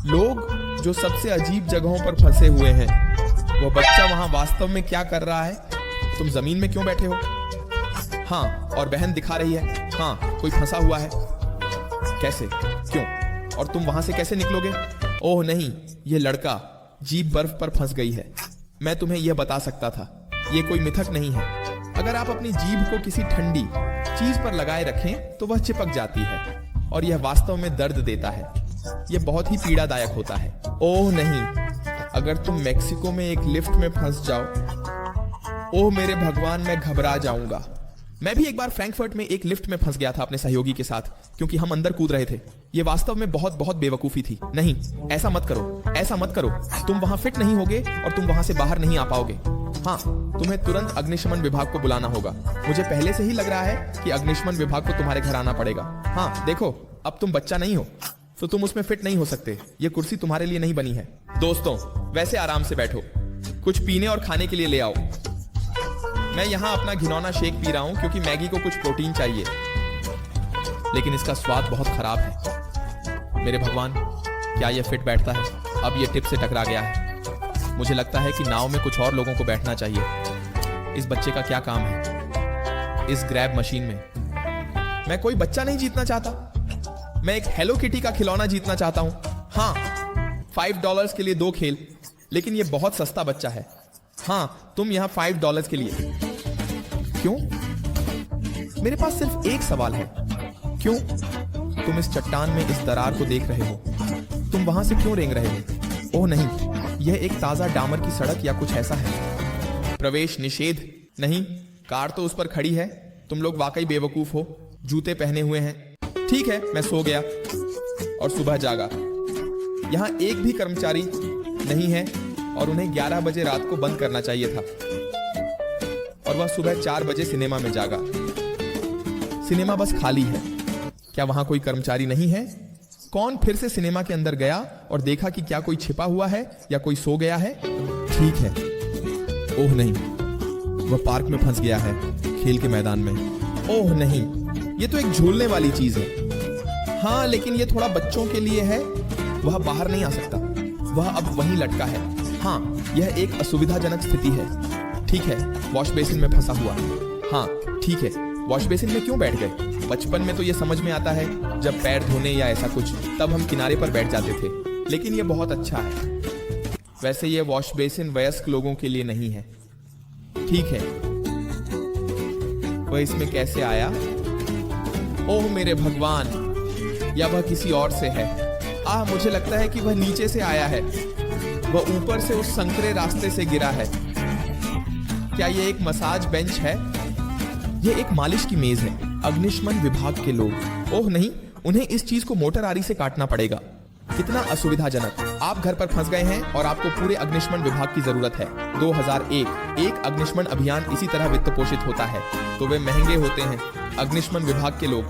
लोग जो सबसे अजीब जगहों पर फंसे हुए हैं, वो बच्चा वहां वास्तव में क्या कर रहा है? तुम जमीन में क्यों बैठे हो? हाँ, और बहन दिखा रही है, हाँ कोई फंसा हुआ है। कैसे? क्यों? और तुम वहां से कैसे निकलोगे? ओह नहीं, ये लड़का, जीप बर्फ पर फंस गई है। मैं तुम्हें यह बता सकता था, ये कोई मिथक नहीं है। अगर आप अपनी जीभ को किसी ठंडी चीज पर लगाए रखें तो वह चिपक जाती है और यह वास्तव में दर्द देता है। यह बहुत ही पीड़ादायक होता है। ओह नहीं, अगर तुम मेक्सिको में एक लिफ्ट में फंस जाओ, ओह मेरे भगवान, मैं घबरा जाऊंगा। मैं भी एक बार फ्रैंकफर्ट में एक लिफ्ट में फंस गया था अपने सहयोगी के साथ, क्योंकि हम अंदर कूद रहे थे। यह वास्तव में बहुत बहुत बेवकूफी थी। नहीं, ऐसा मत करो, ऐसा मत करो। तुम वहां फिट नहीं होगे और तुम वहां से बाहर नहीं आ पाओगे। हाँ, तुम्हें तुरंत अग्निशमन विभाग को बुलाना होगा। मुझे पहले से ही लग रहा है कि अग्निशमन विभाग को तुम्हारे घर आना पड़ेगा। हाँ देखो, अब तुम बच्चा नहीं हो तो तुम उसमें फिट नहीं हो सकते। ये कुर्सी तुम्हारे लिए नहीं बनी है। दोस्तों, वैसे आराम से बैठो, कुछ पीने और खाने के लिए ले आओ। मैं यहाँ अपना घिनौना शेक पी रहा हूँ क्योंकि मैगी को कुछ प्रोटीन चाहिए, लेकिन इसका स्वाद बहुत खराब है। मेरे भगवान, क्या यह फिट बैठता है? अब यह टिप से टकरा गया है। मुझे लगता है कि नाव में कुछ और लोगों को बैठना चाहिए। इस बच्चे का क्या काम है इस ग्रैब मशीन में? मैं कोई बच्चा नहीं जीतना चाहता, मैं एक हेलो किटी का खिलौना जीतना चाहता हूं। हाँ, $5 के लिए 2 खेल, लेकिन यह बहुत सस्ता बच्चा है। हाँ, तुम यहां $5 के लिए। क्यों? मेरे पास सिर्फ एक सवाल है, क्यों? तुम इस चट्टान में इस दरार को देख रहे हो, तुम वहां से क्यों रेंग रहे हो? ओह नहीं, यह एक ताजा डामर की सड़क या कुछ ऐसा है। प्रवेश निषेध? नहीं, कार तो उस पर खड़ी है। तुम लोग वाकई बेवकूफ हो, जूते पहने हुए हैं। ठीक है, मैं सो गया और सुबह जागा। यहां एक भी कर्मचारी नहीं है और उन्हें 11 बजे रात को बंद करना चाहिए था, और वह सुबह 4 बजे सिनेमा में जागा। सिनेमा बस खाली है। क्या वहां कोई कर्मचारी नहीं है? कौन फिर से सिनेमा के अंदर गया और देखा कि क्या कोई छिपा हुआ है या कोई सो गया है? ठीक है। ओह नहीं, वह पार्क में फंस गया है, खेल के मैदान में। ओह नहीं, ये तो एक झूलने वाली चीज है। हाँ, लेकिन ये थोड़ा बच्चों के लिए है। वह बाहर नहीं आ सकता, वह अब वहीं लटका है। हाँ, यह एक असुविधाजनक स्थिति है। ठीक है, वॉश बेसिन में फंसा हुआ। हाँ ठीक है, वॉश बेसिन में क्यों बैठ गए? बचपन में तो ये समझ में आता है, जब पैर धोने या ऐसा कुछ, तब हम किनारे पर बैठ जाते थे। लेकिन ये बहुत अच्छा है। वैसे ये वॉश बेसिन वयस्क लोगों के लिए नहीं है। ठीक है, वह इसमें कैसे आया? ओह मेरे भगवान, या वह किसी और से है? मुझे लगता है कि वह नीचे से आया है। वह ऊपर से उस संकरे रास्ते से गिरा है। क्या यह एक मसाज बेंच है? यह एक मालिश की मेज है। अग्निशमन विभाग के लोग, ओह नहीं, उन्हें इस चीज को मोटर आरी से काटना पड़ेगा। कितना असुविधाजनक। आप घर पर फंस गए हैं और आपको पूरे अग्निशमन विभाग की जरूरत है। 2001 एक अग्निशमन अभियान इसी तरह वित्त पोषित होता है, तो वे महंगे होते हैं, अग्निशमन विभाग के लोग,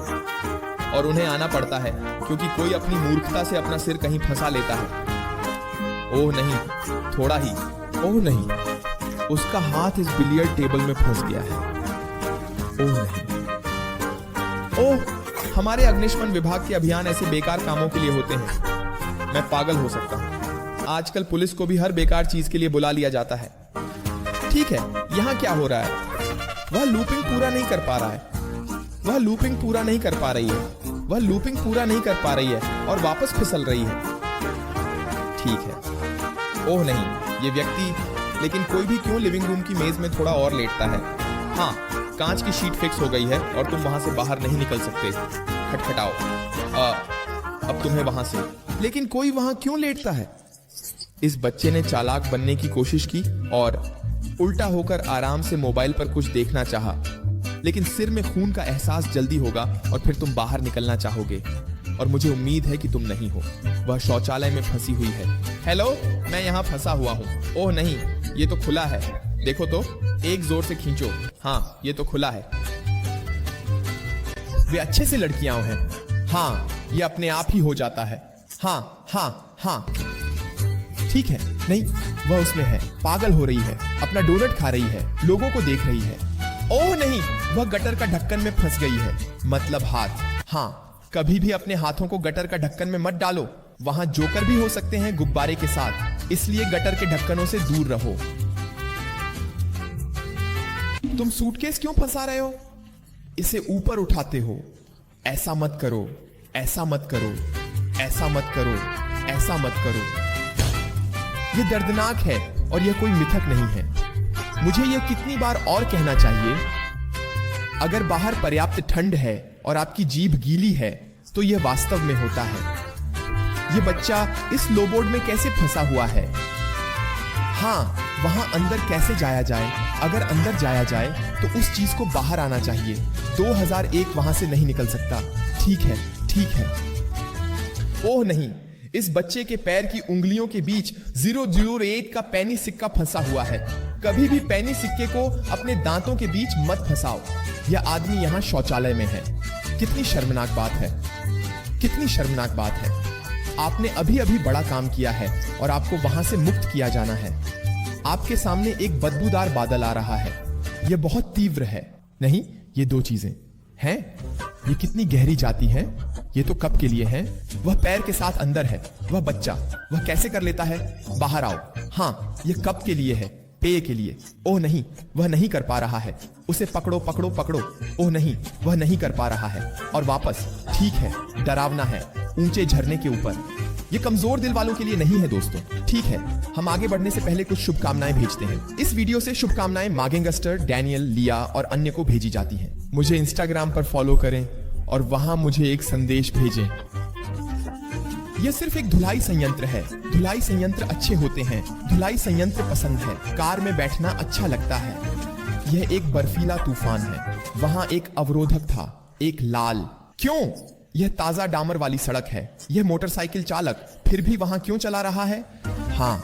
और उन्हें आना पड़ता है क्योंकि कोई अपनी मूर्खता से अपना सिर कहीं फंसा लेता है। ओह नहीं, थोड़ा ही। ओह नहीं, उसका हाथ इस बिलियर्ड टेबल में फंस गया है। ओह नहीं। ओह, हमारे अग्निशमन विभाग के अभियान ऐसे बेकार कामों के लिए होते हैं। मैं पागल हो सकता हूं। आजकल पुलिस को भी हर बेकार चीज के लिए बुला लिया जाता है। ठीक है, यहां क्या हो रहा है? वह लूपिंग पूरा नहीं कर पा रहा है। वह लूपिंग पूरा नहीं कर पा रही है। वह लूपिंग पूरा नहीं कर पा रही है और वापस फिसल रही है। ठीक है। ओह नहीं, ये व्यक्ति, लेकिन कोई भी क्यों लिविंग रूम की मेज में थोड़ा और लेटता है? हाँ, कांच की शीट फिक्स हो गई है और तुम वहां से बाहर नहीं निकल सकते। खटखटाओ। अब तुम्हें वहां से, लेकिन कोई वहां क्यों लेटता है? इस बच्चे ने चालाक बनने की कोशिश की और उल्टा होकर आराम से मोबाइल पर कुछ देखना चाहा, लेकिन सिर में खून का एहसास जल्दी होगा और फिर तुम बाहर निकलना चाहोगे, और मुझे उम्मीद है कि तुम नहीं हो। वह शौचालय में फंसी हुई है। हेलो, मैं यहाँ फंसा हुआ हूँ। ओह नहीं, ये तो खुला है। देखो तो, एक जोर से खींचो। हाँ, ये तो खुला है। वे अच्छे से लड़कियां हैं। हाँ, ये अपने आप ही हो जाता है। हाँ हाँ हाँ, ठीक है। नहीं, वह उसमें है, पागल हो रही है, अपना डोनट खा रही है, लोगों को देख रही है। ओह नहीं, वह गटर का ढक्कन में फंस गई है, मतलब हाथ। हाँ, कभी भी अपने हाथों को गटर का ढक्कन में मत डालो। वहां जोकर भी हो सकते हैं गुब्बारे के साथ, इसलिए गटर के ढक्कनों से दूर रहो। तुम सूटकेस क्यों फंसा रहे हो? इसे ऊपर उठाते हो। ऐसा मत करो, ऐसा मत करो, ऐसा मत करो, ऐसा मत करो। यह दर्दनाक है और यह कोई मिथक नहीं है। मुझे यह कितनी बार और कहना चाहिए? अगर बाहर पर्याप्त ठंड है और आपकी जीभ गीली है तो यह वास्तव में होता है। यह बच्चा इस लोबोर्ड में कैसे फंसा हुआ है? हाँ, वहां अंदर कैसे जाया जाए? अगर अंदर जाया जाए तो उस चीज को बाहर आना चाहिए। 2001 वहां से नहीं निकल सकता। ठीक है, ठीक है। ओह नहीं, इस बच्चे के पैर की उंगलियों के बीच 008 का पेनी सिक्का फंसा हुआ है। कभी भी पेनी सिक्के को अपने दांतों के बीच मत फंसाओ। यह आदमी यहाँ शौचालय में है। कितनी शर्मनाक बात है, कितनी शर्मनाक बात है। आपने अभी अभी बड़ा काम किया है और आपको वहां से मुक्त किया जाना है। आपके सामने एक बदबूदार बादल आ रहा है। यह बहुत तीव्र है। नहीं, ये दो चीजें हैं। ये कितनी गहरी जाती हैं। ये तो कब के लिए है? वह पैर के साथ अंदर है। वह बच्चा, वह कैसे कर लेता है? बाहर आओ। हाँ, यह कब के लिए है? पेय के लिए। ओह नहीं, वह नहीं कर पा रहा है। उसे पकड़ो, पकड़ो, पकड़ो। ओह नहीं, वह नहीं कर पा रहा है। और वापस। ठीक है, डरावना है, ऊंचे झरने के ऊपर। ये कमजोर दिल वालों के लिए नहीं है दोस्तों। ठीक है, हम आगे बढ़ने से पहले कुछ शुभकामनाएं भेजते हैं। इस वीडियो से शुभकामनाएं मागेंगस्टर, डैनियल, लिया और अन्य को भेजी जाती हैं। मुझे इंस्टाग्राम पर फॉलो करें और वहां मुझे एक संदेश भेजें। यह सिर्फ एक धुलाई संयंत्र है। धुलाई संयंत्र अच्छे होते हैं। धुलाई संयंत्र पसंद है। कार में बैठना अच्छा लगता है। यह एक बर्फीला तूफान है। वहां एक अवरोधक था, एक लाल। क्यों? यह ताजा डामर वाली सड़क है। यह मोटरसाइकिल चालक फिर भी वहां क्यों चला रहा है? हाँ,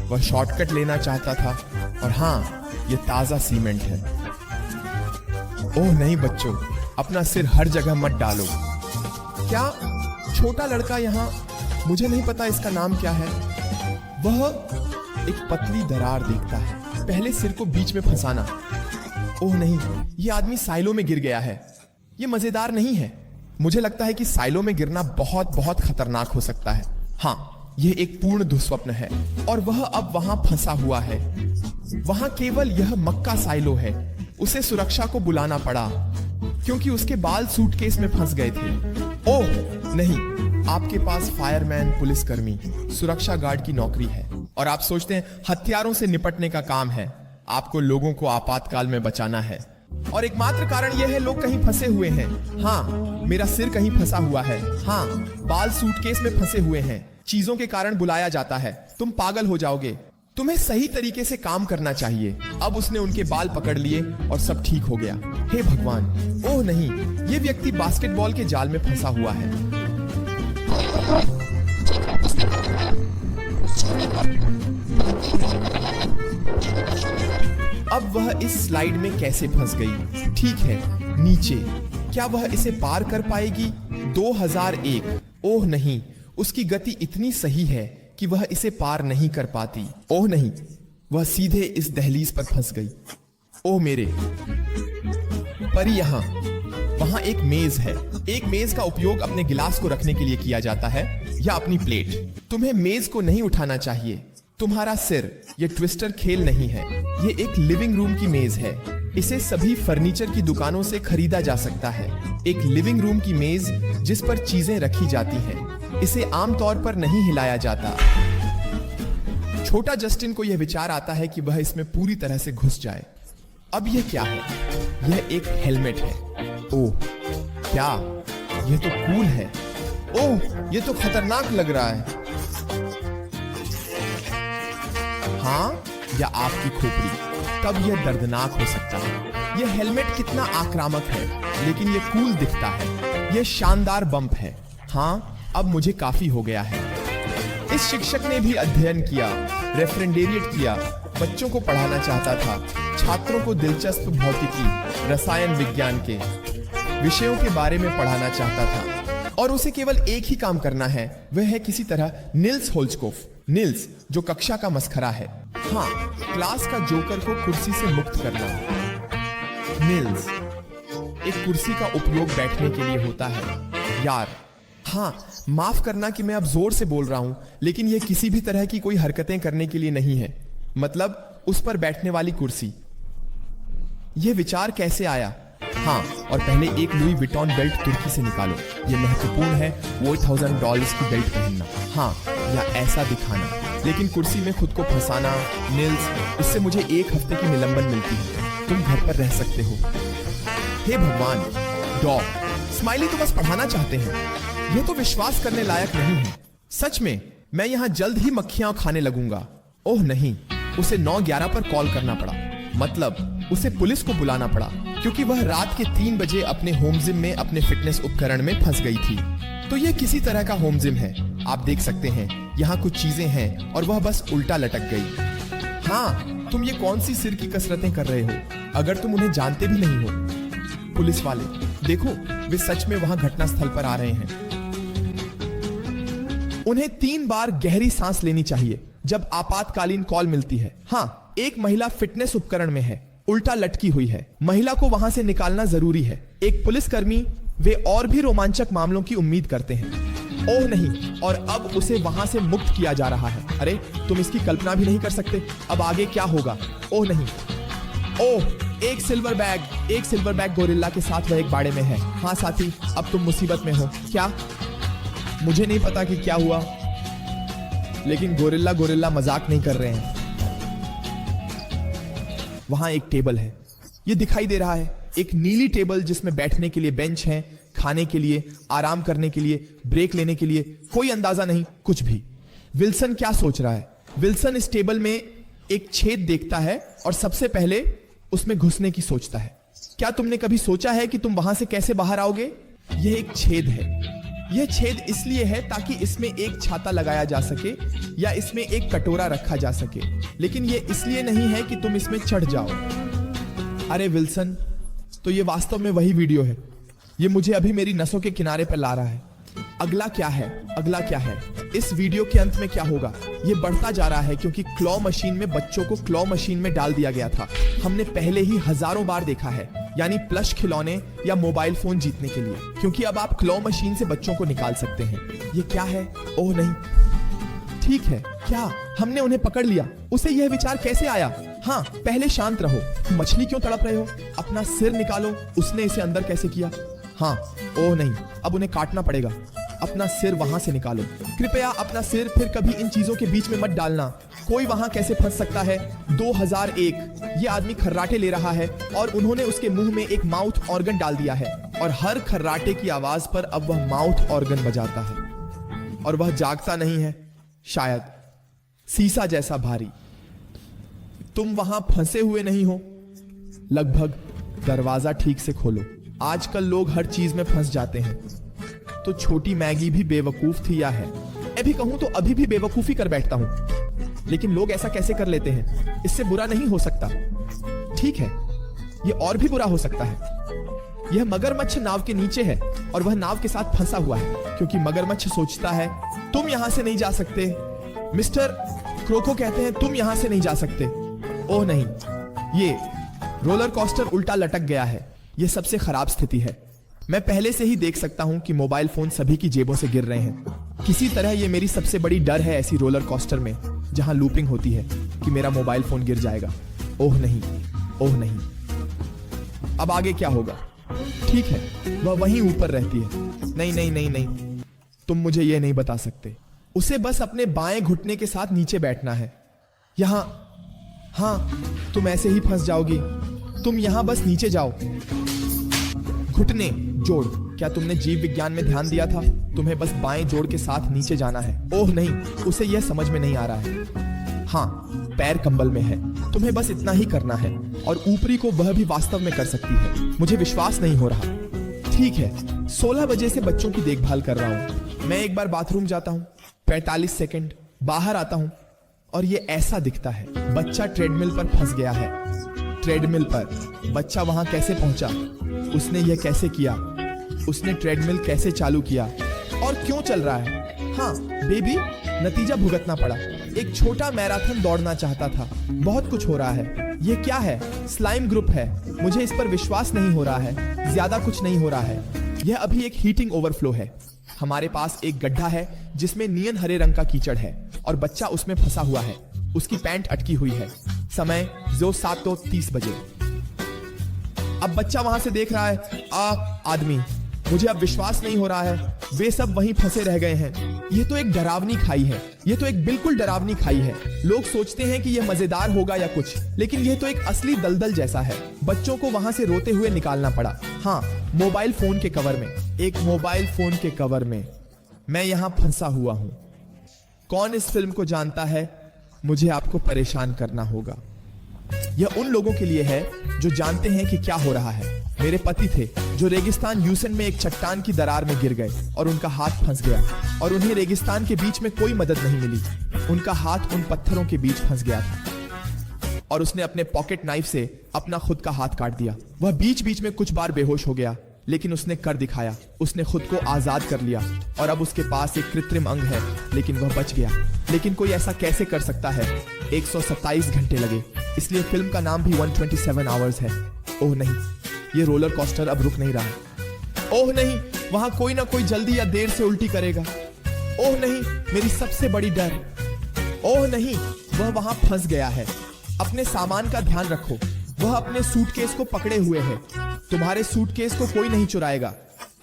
वह शॉर्टकट लेना चाहता था। और हाँ, यह ताजा सीमेंट है। ओह नहीं बच्चों, अपना सिर हर जगह मत डालो। क्या छोटा लड़का यहाँ, मुझे नहीं पता इसका नाम क्या है, वह एक पतली दरार देखता है। पहले सिर को बीच में फंसाना। ओह नहीं, यह आदमी साइलो में गिर गया है। यह मजेदार नहीं है। मुझे लगता है कि साइलो में गिरना बहुत बहुत खतरनाक हो सकता है। हाँ, यह एक पूर्ण दुस्वप्न है और वह अब वहां फंसा हुआ है। वहां केवल यह मक्का साइलो है। उसे सुरक्षा को बुलाना पड़ा क्योंकि उसके बाल सूटकेस में फंस गए थे। ओह नहीं, आपके पास फायरमैन, पुलिसकर्मी, सुरक्षा गार्ड की नौकरी है और आप सोचते हैं हथियारों से निपटने का काम है। आपको लोगों को आपातकाल में बचाना है और एकमात्र कारण यह है लोग कहीं फंसे हुए हैं। हाँ, मेरा सिर कहीं फंसा हुआ है। हाँ, बाल सूटकेस में फंसे हुए हैं। चीजों के कारण बुलाया जाता है। तुम पागल हो जाओगे। तुम्हें सही तरीके से काम करना चाहिए। अब उसने उनके बाल पकड़ लिए और सब ठीक हो गया। हे भगवान! ओह नहीं, यह व्यक्ति बास्केटबॉल के जाल में फंसा हुआ है। अब वह इस स्लाइड में कैसे फंस गई? ठीक है, नीचे। क्या वह इसे पार कर पाएगी? 2001। ओह नहीं, उसकी गति इतनी सही है कि वह इसे पार नहीं कर पाती। ओह नहीं, वह सीधे इस दहलीज पर फंस गई। ओह मेरे परी, यहां वहां एक मेज है। एक मेज का उपयोग अपने गिलास को रखने के लिए किया जाता है या अपनी प्लेट। तुम्हें मेज को नहीं उठाना चाहिए। तुम्हारा सिर, यह ट्विस्टर खेल नहीं है। यह एक लिविंग रूम की मेज है। इसे सभी फर्नीचर की दुकानों से खरीदा जा सकता है। एक लिविंग रूम की मेज जिस पर चीजें रखी जाती हैं। इसे आमतौर पर नहीं हिलाया जाता। छोटा जस्टिन को यह विचार आता है कि वह इसमें पूरी तरह से घुस जाए। अब यह क्या है? यह एक हेलमेट है। ओह क्या, यह तो कूल है। ओह, यह तो खतरनाक लग रहा है। हाँ, या आपकी खोपड़ी, तब यह दर्दनाक हो सकता है। यह हेलमेट कितना आक्रामक है, लेकिन यह कूल दिखता है। यह शानदार बम्प है। हाँ, अब मुझे काफी हो गया है। इस शिक्षक ने भी अध्ययन किया, रेफरेंडेरिएट किया, बच्चों को पढ़ाना चाहता था, छात्रों को दिलचस्प भौतिकी, रसायन विज्ञान के विषयों के बारे में पढ़ाना चाहता था और उसे केवल एक ही काम करना है, वह है किसी तरह निल्स होल्चकोफ, निल्स जो कक्षा का मस्खरा है। हाँ, क्लास का जोकर को कुर्सी से मुक्त करना। निल्स, एक कुर्सी का उपयोग बैठने के लिए होता है। यार, हाँ, माफ करना कि मैं अब जोर से बोल रहा हूं, लेकिन यह किसी भी तरह की कोई हरकतें करने के लिए नहीं है। मतलब उस पर बैठने वाली कुर्सी। यह विचार कैसे आया? हाँ, और पहले एक लुई विटॉन बेल्ट तुर्की से निकालो। यह महत्वपूर्ण है, वो $1000 की बेल्ट पहनना, हाँ, या ऐसा दिखाना। लेकिन कुर्सी में खुद को फंसाना, निल्स, इससे मुझे 1 हफ्ते की निलंबन मिलती है। तुम घर पर रह सकते हो। हे भगवान, डॉग, स्माइली तो बस पढ़ाना चाहते हैं। यह तो विश्वास करने लायक नहीं है। सच में, मैं यहाँ जल्द ही मक्खियां खाने लगूंगा। ओह नहीं, उसे 911 पर कॉल करना पड़ा। मतलब उसे पुलिस को बुलाना पड़ा, क्योंकि वह रात के 3 बजे अपने होम जिम में अपने फिटनेस उपकरण में फंस गई थी। तो यह किसी तरह का होम जिम है। आप देख सकते हैं, यहाँ कुछ चीजें हैं और वह बस उल्टा लटक गई। हाँ, तुम ये कौन सी सिर की कसरतें कर रहे हो, अगर तुम उन्हें जानते भी नहीं हो? पुलिस वाले, देखो, वे सच में वहां घटनास्थल पर आ रहे हैं। उन्हें 3 बार गहरी सांस लेनी चाहिए जब आपातकालीन कॉल मिलती है। हाँ, एक महिला फिटनेस उपकरण में है, उल्टा लटकी हुई है। महिला को वहां से निकालना जरूरी है। एक पुलिसकर्मी, वे और भी रोमांचक मामलों की उम्मीद करते हैं। ओह नहीं, और अब उसे वहां से मुक्त किया जा रहा है। अरे, तुम इसकी कल्पना भी नहीं कर सकते। अब आगे क्या होगा? ओह नहीं, ओह, एक सिल्वर बैग गोरिल्ला के साथ वह एक बाड़े में है। हाँ साथी, अब तुम मुसीबत में हो। क्या? मुझे नहीं पता कि क्या हुआ, लेकिन गोरिल्ला मजाक नहीं कर रहे हैं। वहां एक टेबल है, यह दिखाई दे रहा है, एक नीली टेबल जिसमें बैठने के लिए बेंच है, खाने के लिए, आराम करने के लिए, ब्रेक लेने के लिए। कोई अंदाजा नहीं, कुछ भी। विल्सन क्या सोच रहा है? विल्सन इस टेबल में एक छेद देखता है और सबसे पहले उसमें घुसने की सोचता है। क्या तुमने कभी सोचा है कि तुम वहां से कैसे बाहर आओगे? यह एक छेद है। यह छेद इसलिए है ताकि इसमें एक छाता लगाया जा सके या इसमें एक कटोरा रखा जा सके, लेकिन यह इसलिए नहीं है कि तुम इसमें चढ़ जाओ। अरे विल्सन, तो यह वास्तव में वही वीडियो है। यह मुझे अभी मेरी नसों के किनारे पर ला रहा है। अगला क्या है? इस वीडियो के अंत में क्या होगा? यह बढ़ता जा रहा है क्योंकि क्लॉ मशीन में बच्चों को क्लॉ मशीन में डाल दिया गया था। हमने पहले ही हजारों बार देखा है, यानी प्लश खिलौने या मोबाइल फोन जीतने के लिए, क्योंकि अब आप क्लॉ मशीन से बच्चों को निकाल सकते हैं। ये क्या है? ओह नहीं, ठीक है, क्या हमने उन्हें पकड़ लिया? उसे यह विचार कैसे आया? हाँ, पहले शांत रहो। मछली क्यों तड़प रहे हो? अपना सिर निकालो। उसने इसे अंदर कैसे किया? हाँ, ओह नहीं, अब उन्हें काटना पड़ेगा। अपना सिर वहां से निकालो। कृपया अपना सिर फिर कभी इन चीजों के बीच में मत डालना। कोई वहां कैसे फंस सकता है? 2001, ये आदमी खर्राटे ले रहा है और उन्होंने उसके मुंह में एक माउथ ऑर्गन डाल दिया है और हर खर्राटे की आवाज पर अब वह माउथ ऑर्गन बजाता है और वह जागता नहीं है, शायद सीसा जैसा भारी। तुम वहां फंसे हुए नहीं हो लगभग। दरवाजा ठीक से खोलो। आजकल लोग हर चीज में फंस जाते हैं। तो छोटी मैगी भी बेवकूफ थी या है? अभी कहूं तो अभी भी बेवकूफी कर बैठता हूं, लेकिन लोग ऐसा कैसे कर लेते हैं? इससे बुरा नहीं हो सकता। ठीक है, यह और भी बुरा हो सकता है। यह मगरमच्छ नाव के नीचे है और वह नाव के साथ फंसा हुआ है, क्योंकि मगरमच्छ सोचता है तुम यहां से नहीं जा सकते। मिस्टर क्रोको कहते हैं तुम यहां से नहीं जा सकते। ओह नहीं, ये रोलर कोस्टर उल्टा लटक गया है। यह सबसे खराब स्थिति है। मैं पहले से ही देख सकता हूं कि मोबाइल फोन सभी की जेबों से गिर रहे हैं। किसी तरह यह मेरी सबसे बड़ी डर है ऐसी रोलर कोस्टर में जहां लूपिंग होती है, कि मेरा मोबाइल फोन गिर जाएगा। ओह नहीं, ओह नहीं। अब आगे क्या होगा? ठीक है, वह वहीं ऊपर रहती है। नहीं नहीं नहीं नहीं, तुम मुझे यह नहीं बता सकते। उसे बस अपने बाएं घुटने के साथ नीचे बैठना है। यहां, हाँ, तुम ऐसे ही फंस जाओगी। तुम यहां बस नीचे जाओ। घुटने जोड़। क्या तुमने जीव विज्ञान में ध्यान दिया था? तुम्हें बस बाएं जोड़ के साथ नीचे जाना है। ओह नहीं, उसे यह समझ में नहीं आ रहा है। हाँ, पैर कंबल में है। तुम्हें बस इतना ही करना है और ऊपरी को वह भी वास्तव में कर सकती है। मुझे विश्वास नहीं हो रहा। ठीक है, 16 बजे से बच्चों की देखभाल कर रहा हूँ। मैं एक बार बाथरूम जाता हूँ, 45 सेकंड, बाहर आता हूँ और ये ऐसा दिखता है। बच्चा ट्रेडमिल पर फंस गया है। ट्रेडमिल पर बच्चा वहां कैसे पहुंचा? उसने यह कैसे किया? उसने ट्रेडमिल कैसे चालू किया और क्यों चल रहा है? हाँ बेबी, नतीजा भुगतना पड़ा। एक छोटा मैराथन दौड़ना चाहता था। बहुत कुछ हो रहा है। ये क्या है? स्लाइम ग्रुप है। मुझे इस पर विश्वास नहीं हो रहा है। ज्यादा कुछ नहीं हो रहा है। यह अभी एक हीटिंग ओवरफ्लो है। हमारे पास एक गड्ढा है जिसमें नीयन हरे रंग का कीचड़ है और बच्चा उसमें फंसा हुआ है। उसकी पैंट अटकी हुई है। समय जो 7:30 बजे। अब बच्चा वहां से देख रहा है आदमी। मुझे अब विश्वास नहीं हो रहा है, वे सब वहीं फंसे रह गए हैं। ये तो एक डरावनी खाई है। ये तो एक बिल्कुल डरावनी खाई है। लोग सोचते हैं कि यह मजेदार होगा या कुछ, लेकिन यह तो एक असली दलदल जैसा है। बच्चों को वहां से रोते हुए निकालना पड़ा। हाँ, मोबाइल फोन के कवर में, एक मोबाइल फोन के कवर में मैं यहां फंसा हुआ हूं। कौन इस फिल्म को जानता है? मुझे आपको परेशान करना होगा। यह उन लोगों के लिए है जो जानते हैं कि क्या हो रहा है। मेरे पति थे जो रेगिस्तान यूसन में एक चट्टान की दरार में गिर गए और उनका हाथ फंस गया और उन्हें रेगिस्तान के बीच में कोई मदद नहीं मिली। उनका हाथ उन पत्थरों के बीच फंस गया था और उसने अपने पॉकेट नाइफ से अपना खुद का हाथ काट दिया। वह बीच बीच में कुछ बार बेहोश हो गया, लेकिन उसने कर दिखाया। उसने खुद को आजाद कर लिया और अब उसके पास एक कृत्रिम अंग है, लेकिन वह बच गया। लेकिन कोई ऐसा कैसे कर सकता है? 127 घंटे लगे, इसलिए फिल्म का नाम भी 127 आवर्स है। ओह नहीं, ये रोलर कोस्टर अब रुक नहीं रहा। ओह नहीं, वहां कोई ना कोई जल्दी या देर से उल्टी करेगा। ओह नहीं, मेरी सबसे बड़ी डर। ओह नहीं, वह वहां फंस गया है। अपने सामान का ध्यान रखो। वह अपने सूटकेस को पकड़े हुए है। तुम्हारे सूटकेस को कोई नहीं चुराएगा।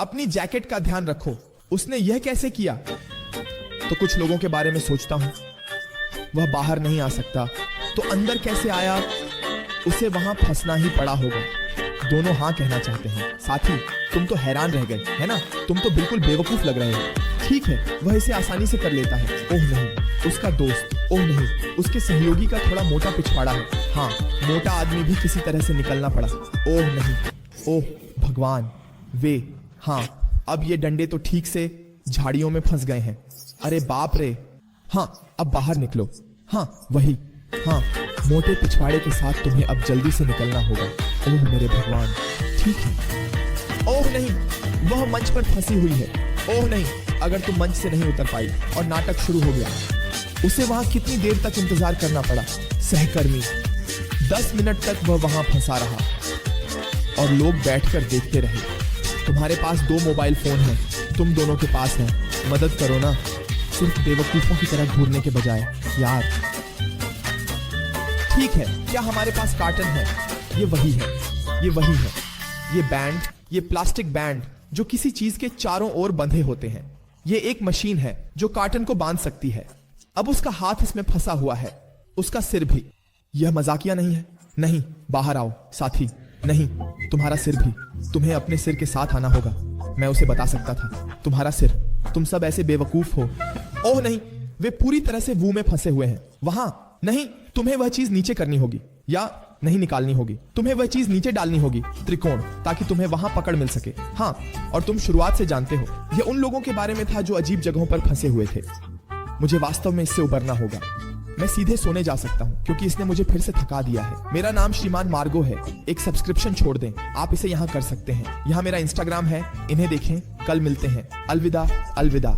अपनी जैकेट का ध्यान रखो। उसने यह कैसे किया? तो कुछ लोगों के बारे में सोचता हूं। वह बाहर नहीं आ सकता, तो अंदर कैसे आया? उसे वहां फंसना ही पड़ा होगा। दोनों हाँ कहना चाहते हैं। साथी, तुम तो हैरान रह गए, है ना? तुम तो बिल्कुल बेवकूफ लग रहे हो। ठीक है, वह इसे आसानी से कर लेता है। ओह नहीं, उसका दोस्त। ओह नहीं, उसके सहयोगी का थोड़ा मोटा पिछवाड़ा है। हाँ, मोटा आदमी भी किसी तरह से निकलना पड़ा। ओह नहीं, ओह भगवान, वे, हाँ, अब ये डंडे तो ठीक से झाड़ियों में फंस गए हैं। अरे बाप रे। हाँ, अब बाहर निकलो। हाँ, वही। हाँ, मोटे पिछवाड़े के साथ तुम्हें अब जल्दी से निकलना होगा। ओह मेरे भगवान, ठीक है। ओह नहीं, वह मंच पर फंसी हुई है। ओह नहीं, अगर तुम मंच से नहीं उतर पाई और नाटक शुरू हो गया। उसे वहां कितनी देर तक इंतजार करना पड़ा? सहकर्मी, 10 मिनट तक वह वहां फंसा रहा और लोग बैठकर देखते रहे। तुम्हारे पास 2 मोबाइल फोन हैं, तुम दोनों के पास हैं। मदद करो ना, सिर्फ बेवकूफों की तरह घूरने के बजाय यार। ठीक है, क्या हमारे पास कार्टन है? ये वही है, ये वही है। ये बैंड, ये प्लास्टिक बैंड जो किसी चीज के चारों ओर बंधे होते हैं। ये एक मशीन है जो कार्टन को बांध सकती है। अब उसका हाथ इसमें फंसा हुआ है, उसका सिर भी। यह मजाकिया नहीं है। नहीं, बाहर आओ साथी। नहीं, तुम्हारा सिर भी। तुम्हें अपने सिर के साथ आना होगा। मैं उसे बता सकता था, तुम्हारा सिर। तुम सब ऐसे बेवकूफ हो। ओह नहीं, वे पूरी तरह से वू में फंसे हुए हैं। वहां नहीं, तुम्हें वह चीज नीचे करनी होगी या नहीं निकालनी होगी। तुम्हें वह चीज नीचे डालनी होगी, त्रिकोण, ताकि तुम्हें वहां पकड़ मिल सके। हाँ, और तुम शुरुआत से जानते हो, यह उन लोगों के बारे में था जो अजीब जगहों पर फंसे हुए थे। मुझे वास्तव में इससे उबरना होगा। मैं सीधे सोने जा सकता हूँ क्योंकि इसने मुझे फिर से थका दिया है। मेरा नाम श्रीमान मार्गो है। एक सब्सक्रिप्शन छोड़ दें, आप इसे यहाँ कर सकते हैं। यहाँ मेरा इंस्टाग्राम है, इन्हें देखें। कल मिलते हैं। अलविदा, अलविदा।